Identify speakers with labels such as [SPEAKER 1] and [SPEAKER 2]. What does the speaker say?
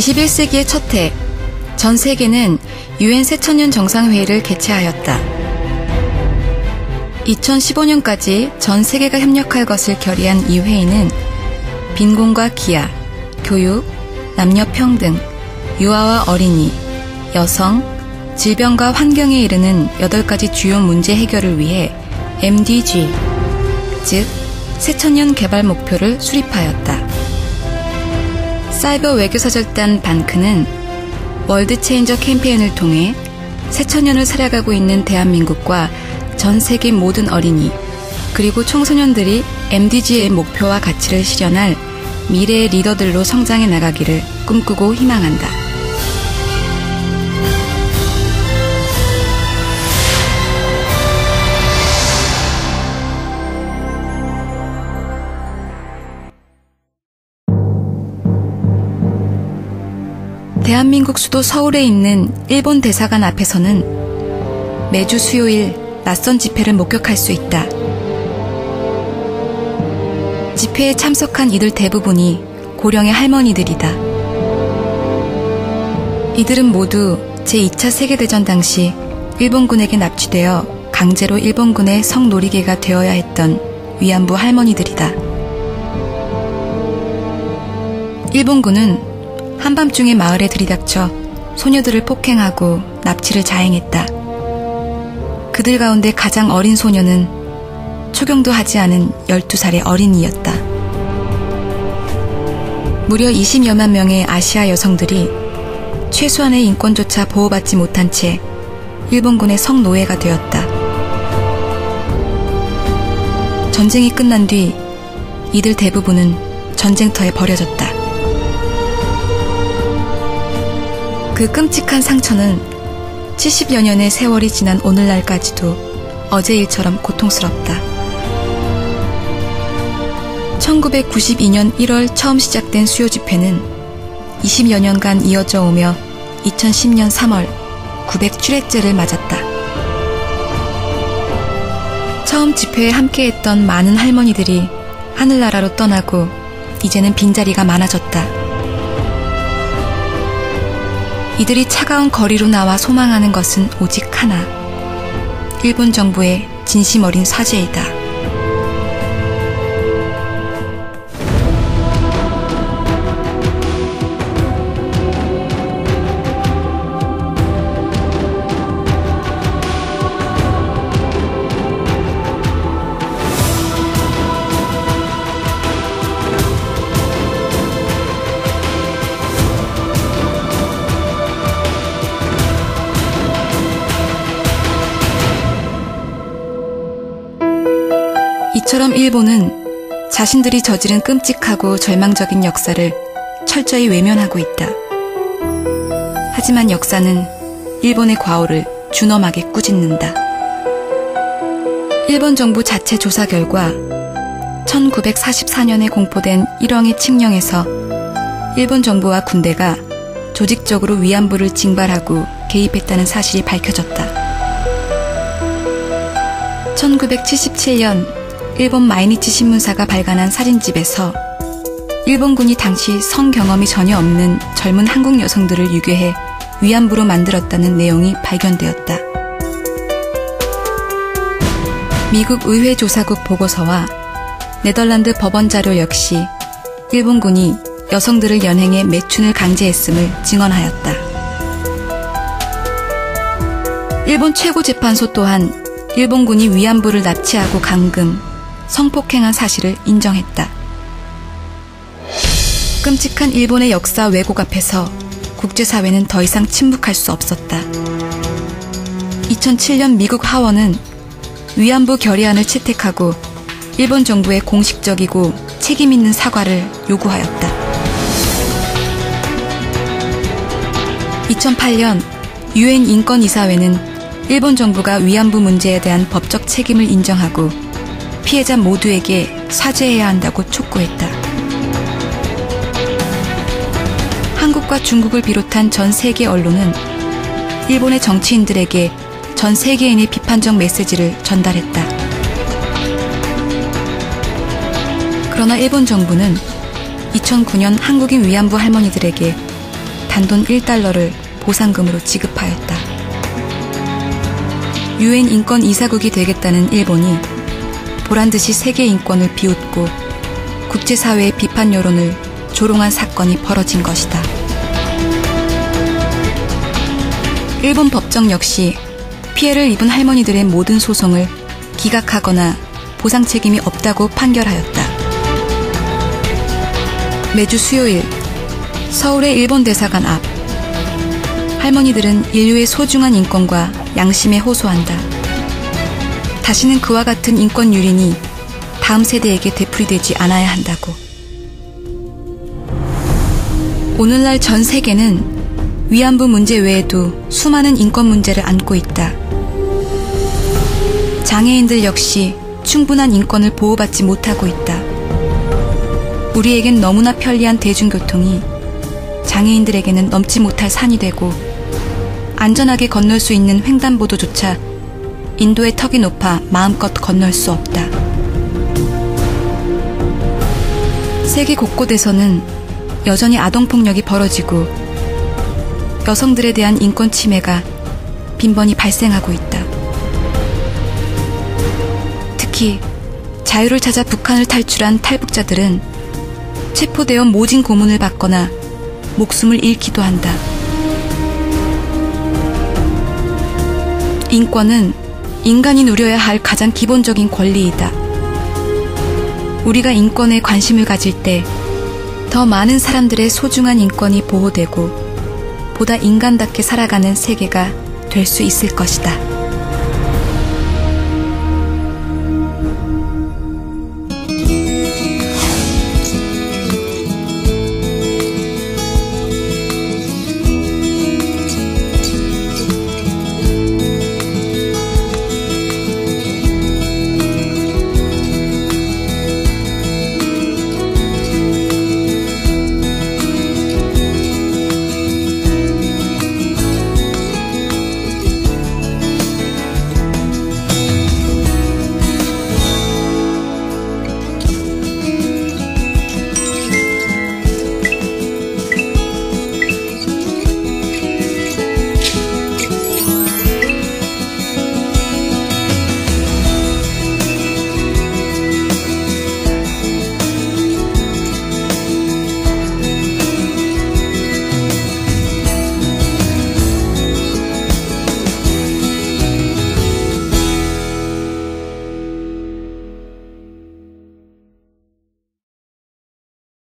[SPEAKER 1] 21세기의 첫 해, 전 세계는 유엔 새천년 정상회의를 개최하였다. 2015년까지 전 세계가 협력할 것을 결의한 이 회의는 빈곤과 기아, 교육, 남녀 평등, 유아와 어린이, 여성, 질병과 환경에 이르는 8가지 주요 문제 해결을 위해 MDG, 즉 새천년 개발 목표를 수립하였다. 사이버 외교사절단 반크는 월드 체인저 캠페인을 통해 새천년을 살아가고 있는 대한민국과 전 세계 모든 어린이, 그리고 청소년들이 MDG의 목표와 가치를 실현할 미래의 리더들로 성장해 나가기를 꿈꾸고 희망한다. 대한민국 수도 서울에 있는 일본 대사관 앞에서는 매주 수요일 낯선 집회를 목격할 수 있다. 집회에 참석한 이들 대부분이 고령의 할머니들이다. 이들은 모두 제2차 세계대전 당시 일본군에게 납치되어 강제로 일본군의 성놀이개가 되어야 했던 위안부 할머니들이다. 일본군은 한밤중에 마을에 들이닥쳐 소녀들을 폭행하고 납치를 자행했다. 그들 가운데 가장 어린 소녀는 초경도 하지 않은 12살의 어린이였다. 무려 20여만 명의 아시아 여성들이 최소한의 인권조차 보호받지 못한 채 일본군의 성노예가 되었다. 전쟁이 끝난 뒤 이들 대부분은 전쟁터에 버려졌다. 그 끔찍한 상처는 70여 년의 세월이 지난 오늘날까지도 어제 일처럼 고통스럽다. 1992년 1월 처음 시작된 수요 집회는 20여 년간 이어져 오며 2010년 3월 907회째를 맞았다. 처음 집회에 함께했던 많은 할머니들이 하늘나라로 떠나고 이제는 빈자리가 많아졌다. 이들이 차가운 거리로 나와 소망하는 것은 오직 하나. 일본 정부의 진심 어린 사죄이다. 이처럼 일본은 자신들이 저지른 끔찍하고 절망적인 역사를 철저히 외면하고 있다. 하지만 역사는 일본의 과오를 준엄하게 꾸짖는다. 일본 정부 자체 조사 결과 1944년에 공포된 일왕의 칙령에서 일본 정부와 군대가 조직적으로 위안부를 징발하고 개입했다는 사실이 밝혀졌다. 1977년 일본 마이니치 신문사가 발간한 사진집에서 일본군이 당시 성 경험이 전혀 없는 젊은 한국 여성들을 유괴해 위안부로 만들었다는 내용이 발견되었다. 미국 의회 조사국 보고서와 네덜란드 법원 자료 역시 일본군이 여성들을 연행해 매춘을 강제했음을 증언하였다. 일본 최고재판소 또한 일본군이 위안부를 납치하고 감금, 성폭행한 사실을 인정했다. 끔찍한 일본의 역사 왜곡 앞에서 국제사회는 더 이상 침묵할 수 없었다. 2007년 미국 하원은 위안부 결의안을 채택하고 일본 정부의 공식적이고 책임 있는 사과를 요구하였다. 2008년 유엔 인권이사회는 일본 정부가 위안부 문제에 대한 법적 책임을 인정하고 피해자 모두에게 사죄해야 한다고 촉구했다. 한국과 중국을 비롯한 전 세계 언론은 일본의 정치인들에게 전 세계인의 비판적 메시지를 전달했다. 그러나 일본 정부는 2009년 한국인 위안부 할머니들에게 단돈 1달러를 보상금으로 지급하였다. 유엔 인권 이사국이 되겠다는 일본이 보란듯이 세계 인권을 비웃고 국제사회의 비판 여론을 조롱한 사건이 벌어진 것이다. 일본 법정 역시 피해를 입은 할머니들의 모든 소송을 기각하거나 보상 책임이 없다고 판결하였다. 매주 수요일 서울의 일본 대사관 앞, 할머니들은 인류의 소중한 인권과 양심에 호소한다. 다시는 그와 같은 인권 유린이 다음 세대에게 되풀이되지 않아야 한다고. 오늘날 전 세계는 위안부 문제 외에도 수많은 인권 문제를 안고 있다. 장애인들 역시 충분한 인권을 보호받지 못하고 있다. 우리에겐 너무나 편리한 대중교통이 장애인들에게는 넘지 못할 산이 되고, 안전하게 건널 수 있는 횡단보도조차 인도의 턱이 높아 마음껏 건널 수 없다. 세계 곳곳에서는 여전히 아동폭력이 벌어지고 여성들에 대한 인권 침해가 빈번히 발생하고 있다. 특히 자유를 찾아 북한을 탈출한 탈북자들은 체포되어 모진 고문을 받거나 목숨을 잃기도 한다. 인권은 인간이 누려야 할 가장 기본적인 권리이다. 우리가 인권에 관심을 가질 때 더 많은 사람들의 소중한 인권이 보호되고 보다 인간답게 살아가는 세계가 될 수 있을 것이다.